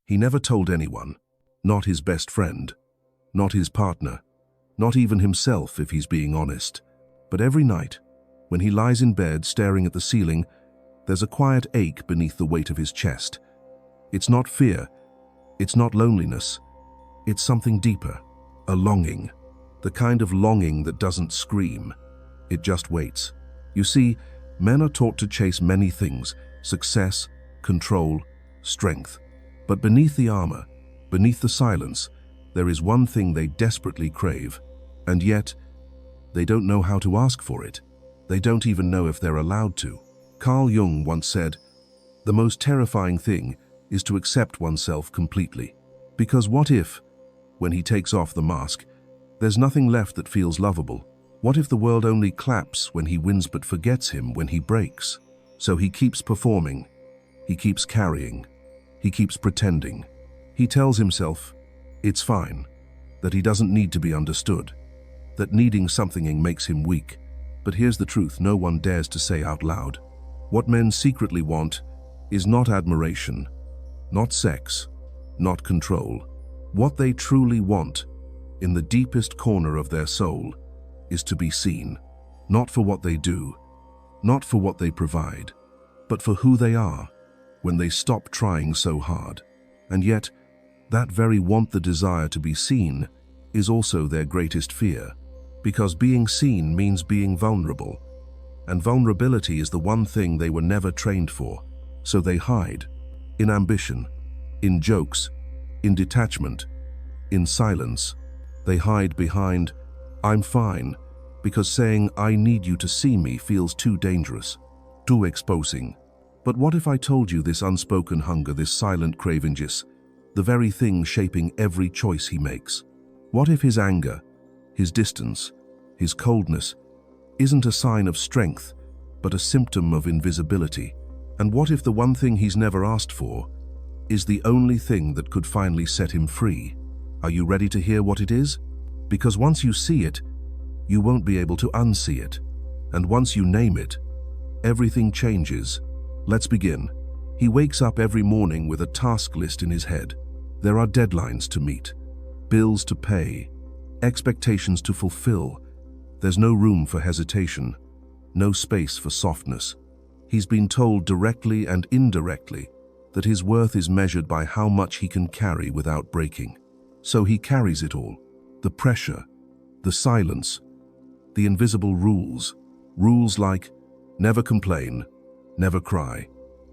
He never told anyone, not his best friend, not his partner, not even himself if he's being honest. But every night, when he lies in bed staring at the ceiling, there's a quiet ache beneath the weight of his chest. It's not fear, it's not loneliness, it's something deeper, a longing, the kind of longing that doesn't scream, it just waits. You see, men are taught to chase many things: success, control, strength. But beneath the armor, beneath the silence, there is one thing they desperately crave, and yet they don't know how to ask for it. They don't even know if they're allowed to. Carl Jung once said, "The most terrifying thing is to accept oneself completely." Because what if, when he takes off the mask, there's nothing left that feels lovable? What if the world only claps when he wins but forgets him when he breaks? So he keeps performing, he keeps carrying, he keeps pretending. He tells himself it's fine, that he doesn't need to be understood, that needing something makes him weak. But here's the truth no one dares to say out loud. What men secretly want is not admiration, not sex, not control. What they truly want, in the deepest corner of their soul, is to be seen, not for what they do, not for what they provide, but for who they are when they stop trying so hard. And yet, that very want, the desire to be seen, is also their greatest fear, because being seen means being vulnerable, and vulnerability is the one thing they were never trained for. So they hide, in ambition, in jokes, in detachment, in silence. They hide behind, "I'm fine," because saying "I need you to see me" feels too dangerous, too exposing. But what if I told you this unspoken hunger, this silent craving, the very thing shaping every choice he makes? What if his anger, his distance, his coldness isn't a sign of strength, but a symptom of invisibility? And what if the one thing he's never asked for is the only thing that could finally set him free? Are you ready to hear what it is? Because once you see it, you won't be able to unsee it. And once you name it, everything changes. Let's begin. He wakes up every morning with a task list in his head. There are deadlines to meet, bills to pay, expectations to fulfill. There's no room for hesitation, no space for softness. He's been told directly and indirectly that his worth is measured by how much he can carry without breaking. So he carries it all: the pressure, the silence, the invisible rules. Rules like never complain, never cry,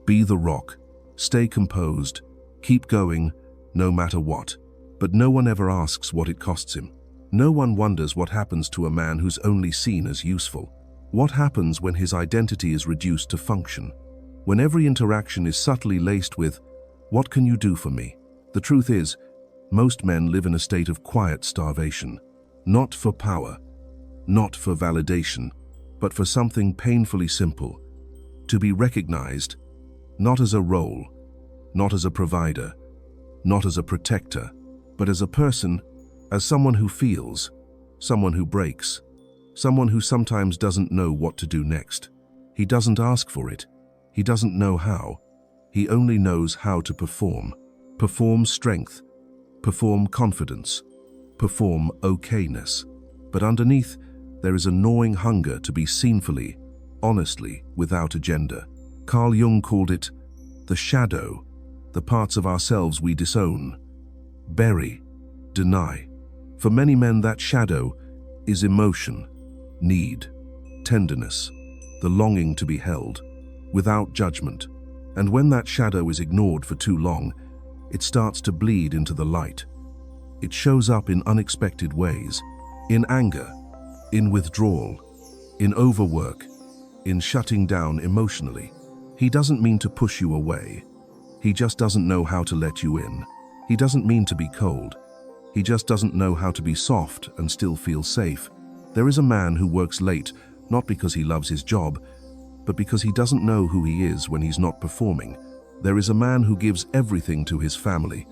be the rock, stay composed, keep going, no matter what. But no one ever asks what it costs him. No one wonders what happens to a man who's only seen as useful. What happens when his identity is reduced to function? When every interaction is subtly laced with, "What can you do for me?" The truth is, most men live in a state of quiet starvation, not for power, not for validation, but for something painfully simple: to be recognized, not as a role, not as a provider, not as a protector, but as a person, as someone who feels, someone who breaks, someone who sometimes doesn't know what to do next. He doesn't ask for it. He doesn't know how. He only knows how to perform. Perform strength, perform confidence, perform okayness. But underneath, there is a gnawing hunger to be seen fully, honestly, without agenda. Carl Jung called it the shadow, the parts of ourselves we disown, bury, deny. For many men, that shadow is emotion, need, tenderness, the longing to be held, without judgment. And when that shadow is ignored for too long, it starts to bleed into the light. It shows up in unexpected ways: in anger, in withdrawal, in overwork, in shutting down emotionally. He doesn't mean to push you away. He just doesn't know how to let you in. He doesn't mean to be cold. He just doesn't know how to be soft and still feel safe. There is a man who works late, not because he loves his job, but because he doesn't know who he is when he's not performing. There is a man who gives everything to his family,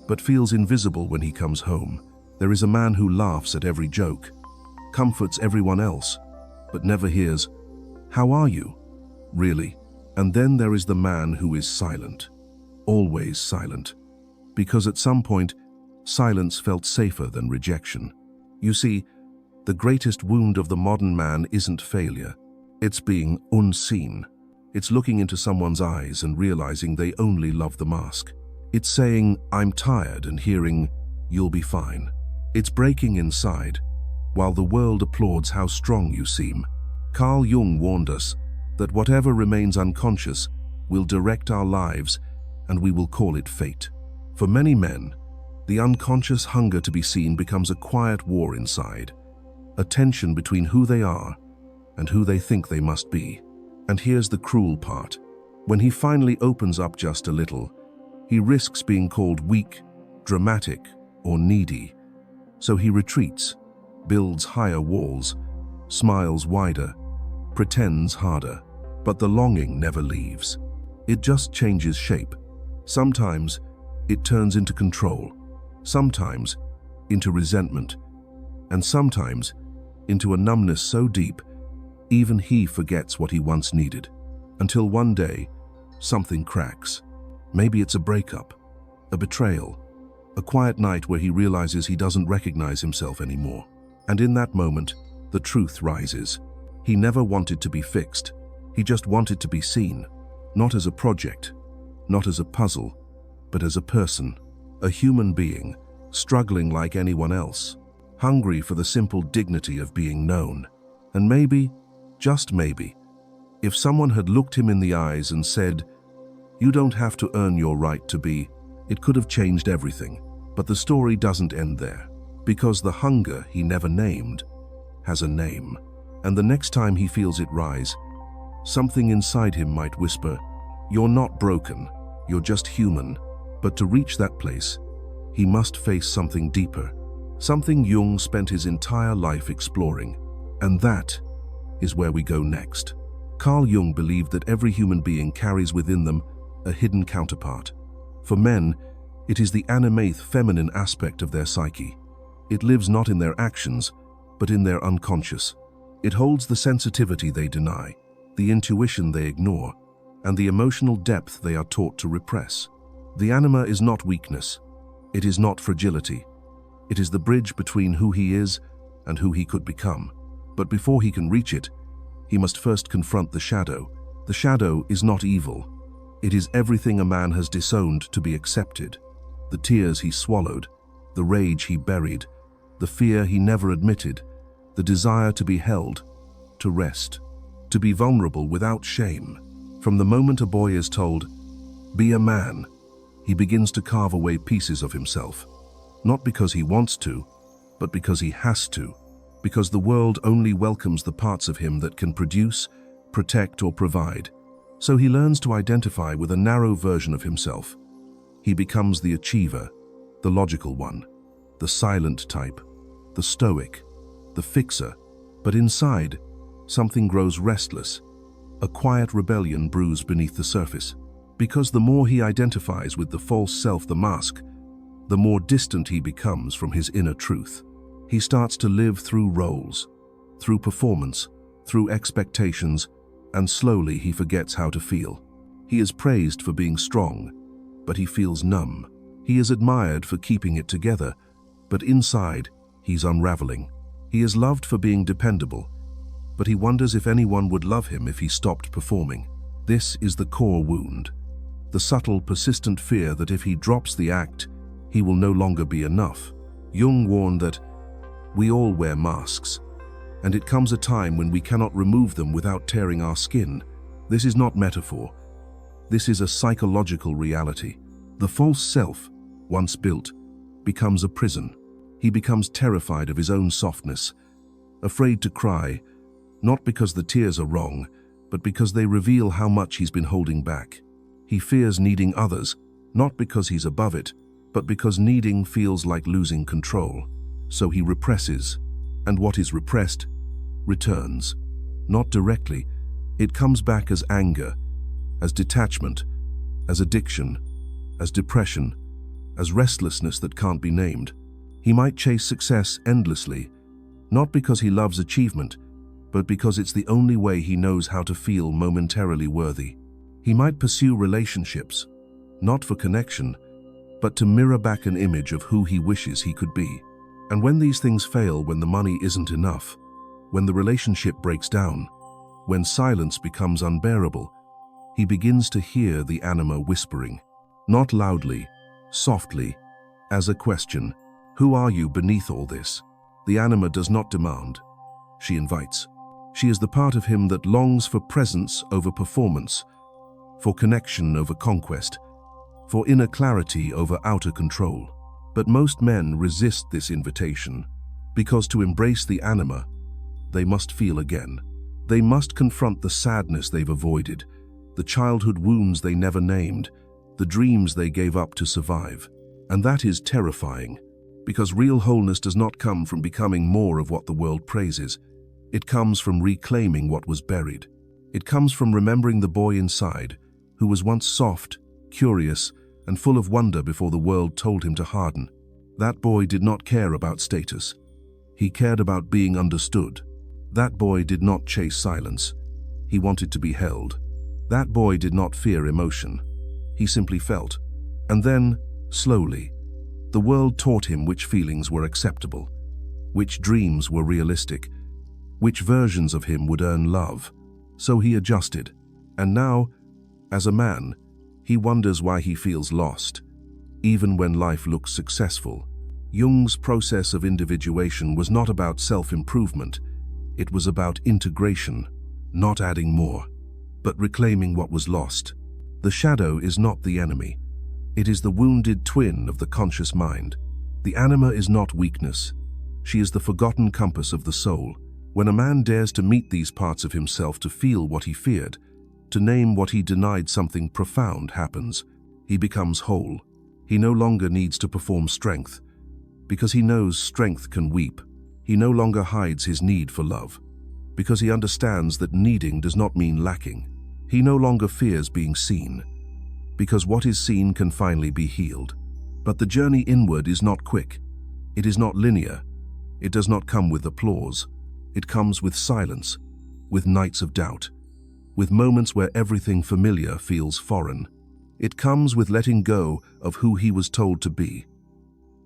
but feels invisible when he comes home. There is a man who laughs at every joke, comforts everyone else, but never hears, "How are you?" Really? And then there is the man who is silent, always silent, Because at some point, silence felt safer than rejection. You see, the greatest wound of the modern man isn't failure. It's being unseen. It's looking into someone's eyes and realizing they only love the mask. It's saying, "I'm tired," and hearing, "You'll be fine." It's breaking inside, while the world applauds how strong you seem. Carl Jung warned us that whatever remains unconscious will direct our lives, and we will call it fate. For many men, the unconscious hunger to be seen becomes a quiet war inside, a tension between who they are and who they think they must be. And here's the cruel part. When he finally opens up just a little, he risks being called weak, dramatic, or needy. So he retreats, builds higher walls, smiles wider, pretends harder. But the longing never leaves. It just changes shape. Sometimes it turns into control, sometimes into resentment, and sometimes into a numbness so deep, even he forgets what he once needed. Until one day, something cracks. Maybe it's a breakup, a betrayal, a quiet night where he realizes he doesn't recognize himself anymore. And in that moment, the truth rises. He never wanted to be fixed. He just wanted to be seen, not as a project, not as a puzzle, but as a person, a human being, struggling like anyone else, hungry for the simple dignity of being known. And maybe, just maybe, if someone had looked him in the eyes and said, "You don't have to earn your right to be," it could have changed everything. But the story doesn't end there, because the hunger he never named has a name. And the next time he feels it rise, something inside him might whisper, "You're not broken, you're just human." But to reach that place, he must face something deeper, something Jung spent his entire life exploring. And that is where we go next. Carl Jung believed that every human being carries within them a hidden counterpart. For men, it is the animate feminine aspect of their psyche. It lives not in their actions, but in their unconscious. It holds the sensitivity they deny, the intuition they ignore, and the emotional depth they are taught to repress. The anima is not weakness. It is not fragility. It is the bridge between who he is and who he could become. But before he can reach it, he must first confront the shadow. The shadow is not evil. It is everything a man has disowned to be accepted. The tears he swallowed, the rage he buried, the fear he never admitted, the desire to be held, to rest, to be vulnerable without shame. From the moment a boy is told, "Be a man," he begins to carve away pieces of himself. Not because he wants to, but because he has to. Because the world only welcomes the parts of him that can produce, protect, or provide. So he learns to identify with a narrow version of himself. He becomes the achiever, the logical one, the silent type, the stoic, the fixer. But inside, something grows restless. A quiet rebellion brews beneath the surface. Because the more he identifies with the false self, the mask, the more distant he becomes from his inner truth. He starts to live through roles, through performance, through expectations, and slowly he forgets how to feel. He is praised for being strong, but he feels numb. He is admired for keeping it together, but inside, he's unraveling. He is loved for being dependable, but he wonders if anyone would love him if he stopped performing. This is the core wound, the subtle, persistent fear that if he drops the act, he will no longer be enough. Jung warned that we all wear masks, and it comes a time when we cannot remove them without tearing our skin. This is not metaphor. This is a psychological reality. The false self, once built, becomes a prison. He becomes terrified of his own softness, afraid to cry, not because the tears are wrong, but because they reveal how much he's been holding back. He fears needing others, not because he's above it, but because needing feels like losing control. So he represses, and what is repressed returns. Not directly, it comes back as anger, as detachment, as addiction, as depression, as restlessness that can't be named. He might chase success endlessly, not because he loves achievement, but because it's the only way he knows how to feel momentarily worthy. He might pursue relationships, not for connection, but to mirror back an image of who he wishes he could be. And when these things fail, when the money isn't enough, when the relationship breaks down, when silence becomes unbearable, he begins to hear the Anima whispering, not loudly, softly, as a question, "Who are you beneath all this?" The Anima does not demand, she invites. She is the part of him that longs for presence over performance, for connection over conquest, for inner clarity over outer control. But most men resist this invitation, because to embrace the Anima, they must feel again. They must confront the sadness they've avoided, the childhood wounds they never named, the dreams they gave up to survive. And that is terrifying, because real wholeness does not come from becoming more of what the world praises. It comes from reclaiming what was buried. It comes from remembering the boy inside, who was once soft, curious, and full of wonder before the world told him to harden. That boy did not care about status. He cared about being understood. That boy did not chase silence. He wanted to be held. That boy did not fear emotion. He simply felt. And then, slowly, the world taught him which feelings were acceptable, which dreams were realistic, which versions of him would earn love. So he adjusted. And now, as a man, he wonders why he feels lost, even when life looks successful. Jung's process of individuation was not about self-improvement. It was about integration, not adding more, but reclaiming what was lost. The shadow is not the enemy. It is the wounded twin of the conscious mind. The Anima is not weakness. She is the forgotten compass of the soul. When a man dares to meet these parts of himself, to feel what he feared, to name what he denied, something profound happens. He becomes whole. He no longer needs to perform strength, because he knows strength can weep. He no longer hides his need for love, because he understands that needing does not mean lacking. He no longer fears being seen, because what is seen can finally be healed. But the journey inward is not quick. It is not linear. It does not come with applause. It comes with silence, with nights of doubt, with moments where everything familiar feels foreign. It comes with letting go of who he was told to be,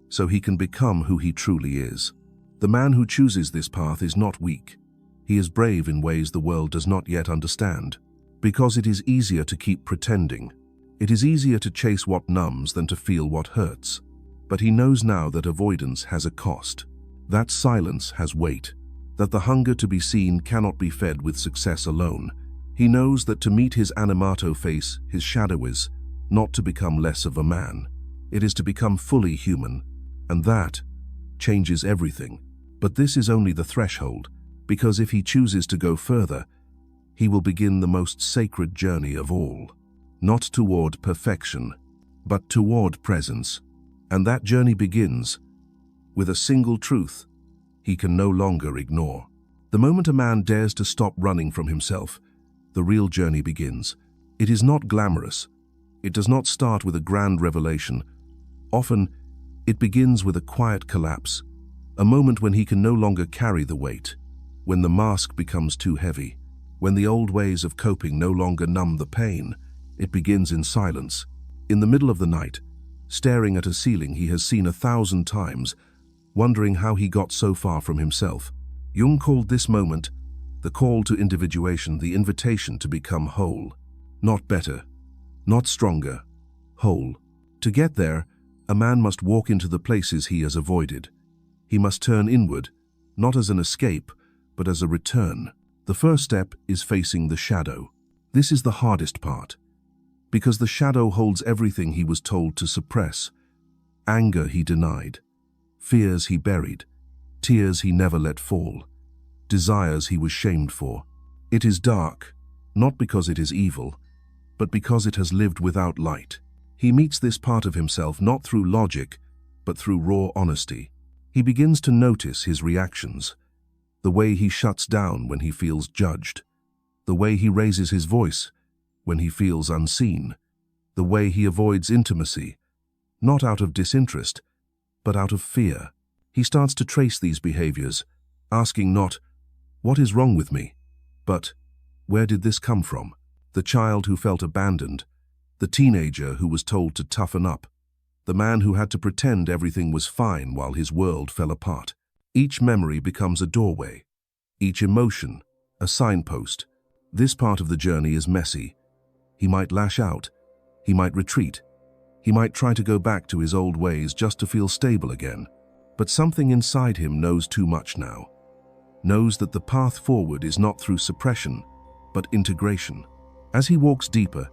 so he can become who he truly is. The man who chooses this path is not weak. He is brave in ways the world does not yet understand, because it is easier to keep pretending. It is easier to chase what numbs than to feel what hurts. But he knows now that avoidance has a cost, that silence has weight, that the hunger to be seen cannot be fed with success alone. He knows that to meet his animato face, his shadow is not to become less of a man. It is to become fully human, and that changes everything. But this is only the threshold, because if he chooses to go further, he will begin the most sacred journey of all. Not toward perfection, but toward presence. And that journey begins with a single truth he can no longer ignore. The moment a man dares to stop running from himself, the real journey begins. It is not glamorous. It does not start with a grand revelation. Often, it begins with a quiet collapse, a moment when he can no longer carry the weight, when the mask becomes too heavy, when the old ways of coping no longer numb the pain. It begins in silence, in the middle of the night, staring at a ceiling he has seen 1,000 times, wondering how he got so far from himself. Jung called this moment the call to individuation, the invitation to become whole. Not better, not stronger, whole. To get there, a man must walk into the places he has avoided. He must turn inward, not as an escape, but as a return. The first step is facing the shadow. This is the hardest part, because the shadow holds everything he was told to suppress. Anger he denied, fears he buried, tears he never let fall, desires he was shamed for. It is dark, not because it is evil, but because it has lived without light. He meets this part of himself not through logic, but through raw honesty. He begins to notice his reactions, the way he shuts down when he feels judged, the way he raises his voice when he feels unseen, the way he avoids intimacy, not out of disinterest, but out of fear. He starts to trace these behaviors, asking not, "What is wrong with me?" but, "Where did this come from?" The child who felt abandoned, the teenager who was told to toughen up, the man who had to pretend everything was fine while his world fell apart. Each memory becomes a doorway, each emotion a signpost. This part of the journey is messy. He might lash out, he might retreat, he might try to go back to his old ways just to feel stable again. But something inside him knows too much now, knows that the path forward is not through suppression, but integration. As he walks deeper,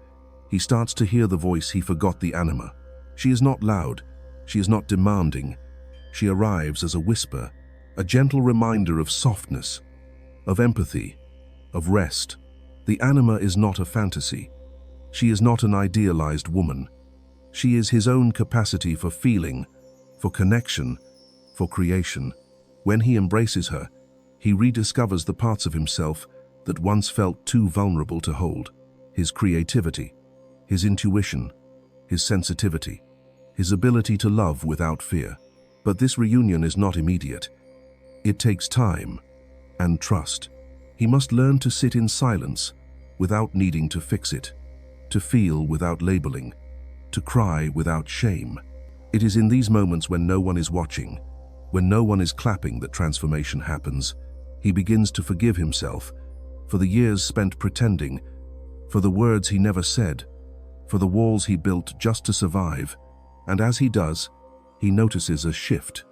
he starts to hear the voice he forgot, the Anima. She is not loud, she is not demanding. She arrives as a whisper, a gentle reminder of softness, of empathy, of rest. The Anima is not a fantasy. She is not an idealized woman. She is his own capacity for feeling, for connection, for creation. When he embraces her, he rediscovers the parts of himself that once felt too vulnerable to hold. His creativity, his intuition, his sensitivity, his ability to love without fear. But this reunion is not immediate. It takes time and trust. He must learn to sit in silence without needing to fix it, to feel without labeling, to cry without shame. It is in these moments when no one is watching, when no one is clapping, that transformation happens. He begins to forgive himself for the years spent pretending, for the words he never said, for the walls he built just to survive. And as he does, he notices a shift.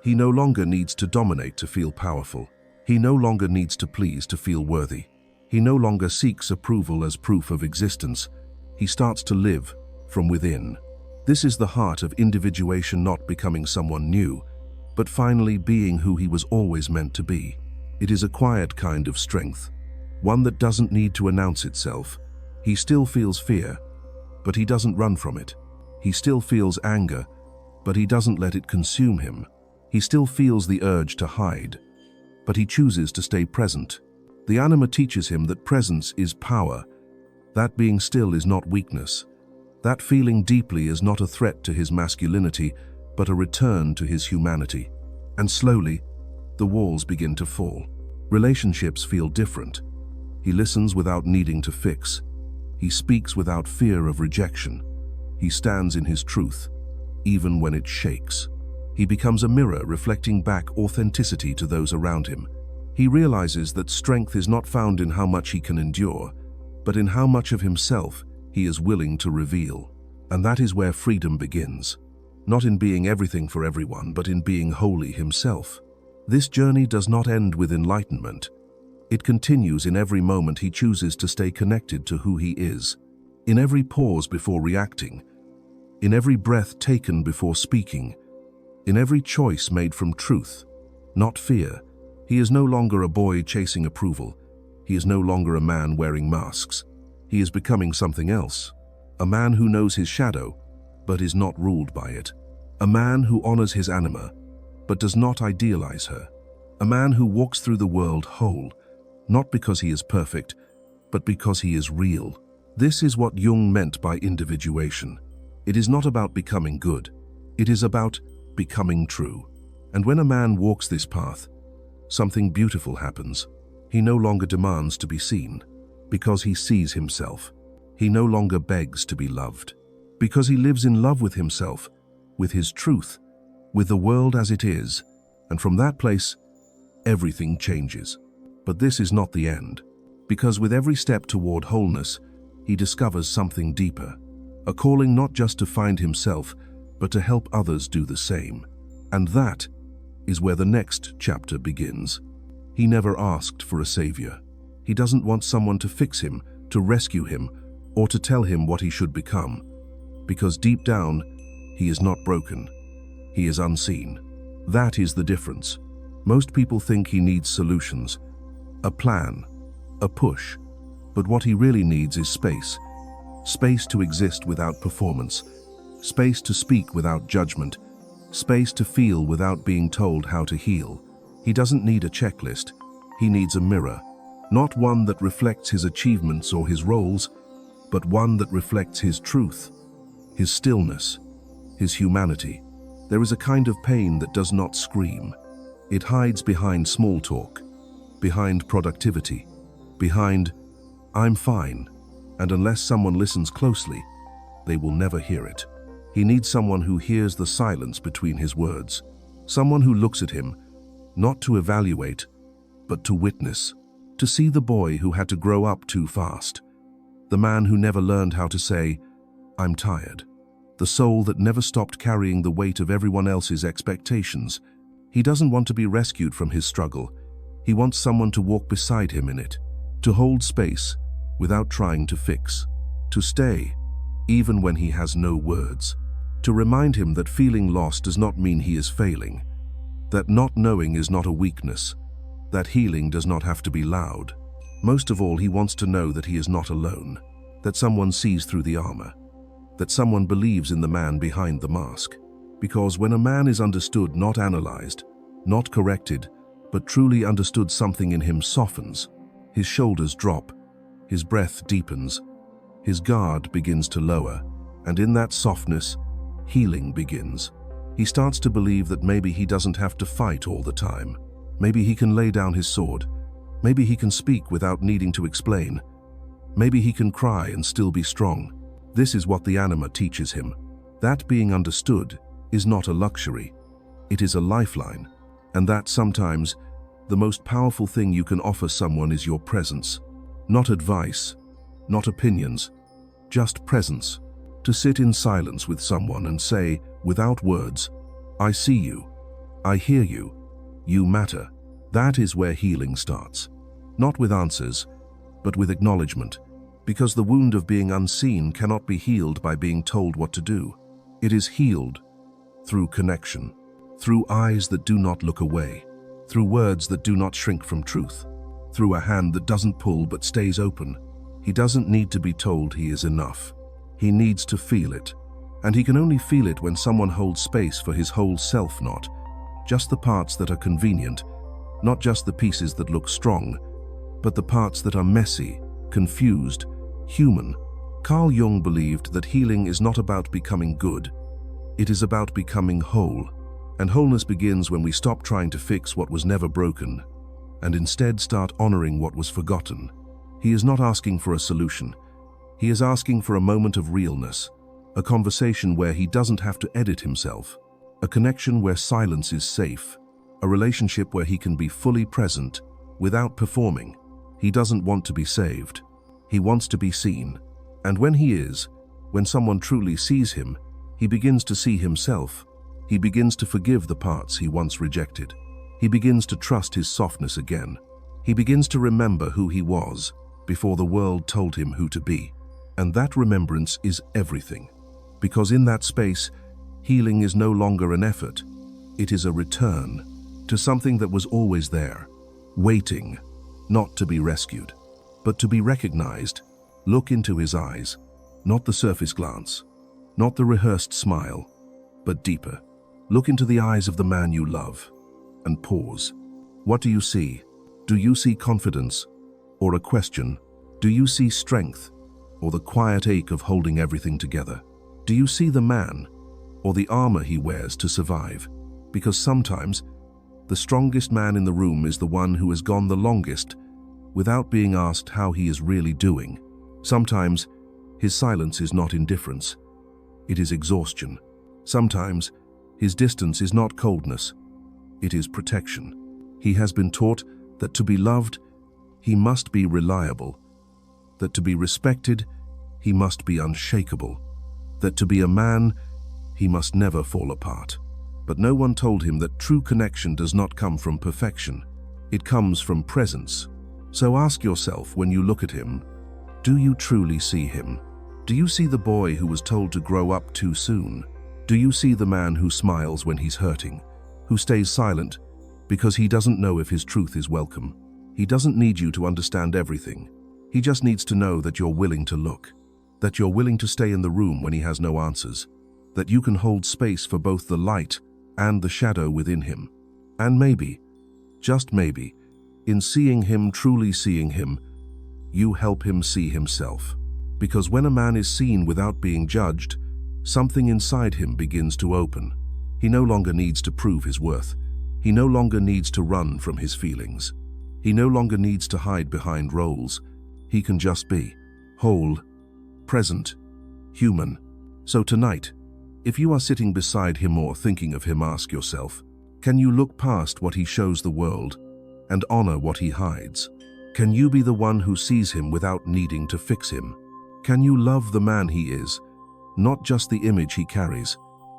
He no longer needs to dominate to feel powerful. He no longer needs to please to feel worthy. He no longer seeks approval as proof of existence. He starts to live from within. This is the heart of individuation, not becoming someone new, but finally being who he was always meant to be. It is a quiet kind of strength, one that doesn't need to announce itself. He still feels fear, but he doesn't run from it. He still feels anger, but he doesn't let it consume him. He still feels the urge to hide, but he chooses to stay present. The Anima teaches him that presence is power, that being still is not weakness, that feeling deeply is not a threat to his masculinity, but a return to his humanity. And slowly, the walls begin to fall. Relationships feel different. He listens without needing to fix. He speaks without fear of rejection. He stands in his truth, even when it shakes. He becomes a mirror reflecting back authenticity to those around him. He realizes that strength is not found in how much he can endure, but in how much of himself he is willing to reveal. And that is where freedom begins. Not in being everything for everyone, but in being wholly himself. This journey does not end with enlightenment. It continues in every moment he chooses to stay connected to who he is, in every pause before reacting, in every breath taken before speaking, in every choice made from truth, not fear. He is no longer a boy chasing approval. He is no longer a man wearing masks. He is becoming something else, a man who knows his shadow, but is not ruled by it, a man who honors his Anima, but does not idealize her, a man who walks through the world whole, not because he is perfect, but because he is real. This is what Jung meant by individuation. It is not about becoming good. It is about becoming true. And when a man walks this path, something beautiful happens. He no longer demands to be seen, because he sees himself. He no longer begs to be loved, because he lives in love with himself, with his truth, with the world as it is. And from that place, everything changes. But this is not the end, because with every step toward wholeness, he discovers something deeper, a calling not just to find himself, but to help others do the same. And that is where the next chapter begins. He never asked for a savior. He doesn't want someone to fix him, to rescue him, or to tell him what he should become. Because deep down, he is not broken. He is unseen. That is the difference. Most people think he needs solutions, a plan, a push. But what he really needs is space. Space to exist without performance. Space to speak without judgment. Space to feel without being told how to heal. He doesn't need a checklist. He needs a mirror. Not one that reflects his achievements or his roles, but one that reflects his truth, his stillness, his humanity. There is a kind of pain that does not scream. It hides behind small talk, behind productivity, behind, "I'm fine," and unless someone listens closely, they will never hear it. He needs someone who hears the silence between his words. Someone who looks at him, not to evaluate, but to witness. To see the boy who had to grow up too fast. The man who never learned how to say, "I'm tired." The soul that never stopped carrying the weight of everyone else's expectations. He doesn't want to be rescued from his struggle. He wants someone to walk beside him in it, to hold space without trying to fix, to stay even when he has no words, to remind him that feeling lost does not mean he is failing, that not knowing is not a weakness, that healing does not have to be loud. Most of all, he wants to know that he is not alone, that someone sees through the armor, that someone believes in the man behind the mask. Because when a man is understood, not analyzed, not corrected, but truly understood, something in him softens, his shoulders drop, his breath deepens, his guard begins to lower, and in that softness, healing begins. He starts to believe that maybe he doesn't have to fight all the time. Maybe he can lay down his sword. Maybe he can speak without needing to explain. Maybe he can cry and still be strong. This is what the Anima teaches him. That being understood is not a luxury. It is a lifeline. And that sometimes the most powerful thing you can offer someone is your presence. Not advice, not opinions, just presence. To sit in silence with someone and say, without words, "I see you, I hear you, you matter." That is where healing starts. Not with answers, but with acknowledgement. Because the wound of being unseen cannot be healed by being told what to do. It is healed through connection, through eyes that do not look away, through words that do not shrink from truth, through a hand that doesn't pull but stays open. He doesn't need to be told he is enough. He needs to feel it. And he can only feel it when someone holds space for his whole self, not just the parts that are convenient, not just the pieces that look strong, but the parts that are messy, confused, human. Carl Jung believed that healing is not about becoming good. It is about becoming whole. And wholeness begins when we stop trying to fix what was never broken, and instead start honoring what was forgotten. He is not asking for a solution. He is asking for a moment of realness, a conversation where he doesn't have to edit himself, a connection where silence is safe, a relationship where he can be fully present without performing. He doesn't want to be saved. He wants to be seen. And when he is, when someone truly sees him, he begins to see himself. He begins to forgive the parts he once rejected. He begins to trust his softness again. He begins to remember who he was before the world told him who to be. And that remembrance is everything. Because in that space, healing is no longer an effort. It is a return to something that was always there, waiting, not to be rescued, but to be recognized. Look into his eyes, not the surface glance, not the rehearsed smile, but deeper. Look into the eyes of the man you love and pause. What do you see? Do you see confidence or a question? Do you see strength or the quiet ache of holding everything together? Do you see the man or the armor he wears to survive? Because sometimes the strongest man in the room is the one who has gone the longest without being asked how he is really doing. Sometimes his silence is not indifference, it is exhaustion. Sometimes his distance is not coldness, it is protection. He has been taught that to be loved, he must be reliable, that to be respected, he must be unshakable, that to be a man, he must never fall apart. But no one told him that true connection does not come from perfection. It comes from presence. So ask yourself when you look at him, do you truly see him? Do you see the boy who was told to grow up too soon? Do you see the man who smiles when he's hurting, who stays silent because he doesn't know if his truth is welcome? He doesn't need you to understand everything. He just needs to know that you're willing to look, that you're willing to stay in the room when he has no answers, that you can hold space for both the light and the shadow within him. And maybe, just maybe, in seeing him, truly seeing him, you help him see himself. Because when a man is seen without being judged, something inside him begins to open. He no longer needs to prove his worth. He no longer needs to run from his feelings. He no longer needs to hide behind roles. He can just be whole, present, human. So tonight, If you are sitting beside him or thinking of him, ask yourself, can you look past what he shows the world and honor what he hides? Can you be the one who sees him without needing to fix him? Can you love the man he is, not just the image he carries?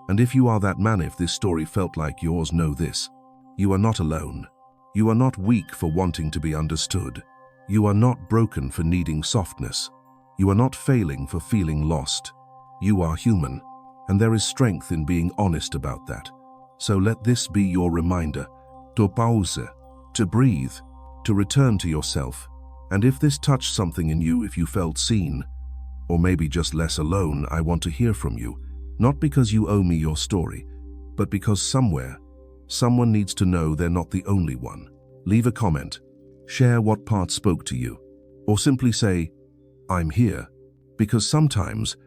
And if you are that man, if this story felt like yours, know this: you are not alone. You are not weak for wanting to be understood. You are not broken for needing softness. You are not failing for feeling lost. You are human, and there is strength in being honest about that. So let this be your reminder to pause, to breathe, to return to yourself. And if this touched something in you, if you felt seen, or maybe just less alone, I want to hear from you. Not because you owe me your story, but because somewhere, someone needs to know they're not the only one. Leave a comment, share what part spoke to you, or simply say, I'm here, because sometimes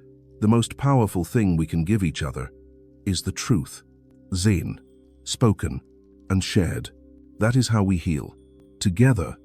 the most powerful thing we can give each other is the truth. Seen, spoken, and shared. That is how we heal. Together,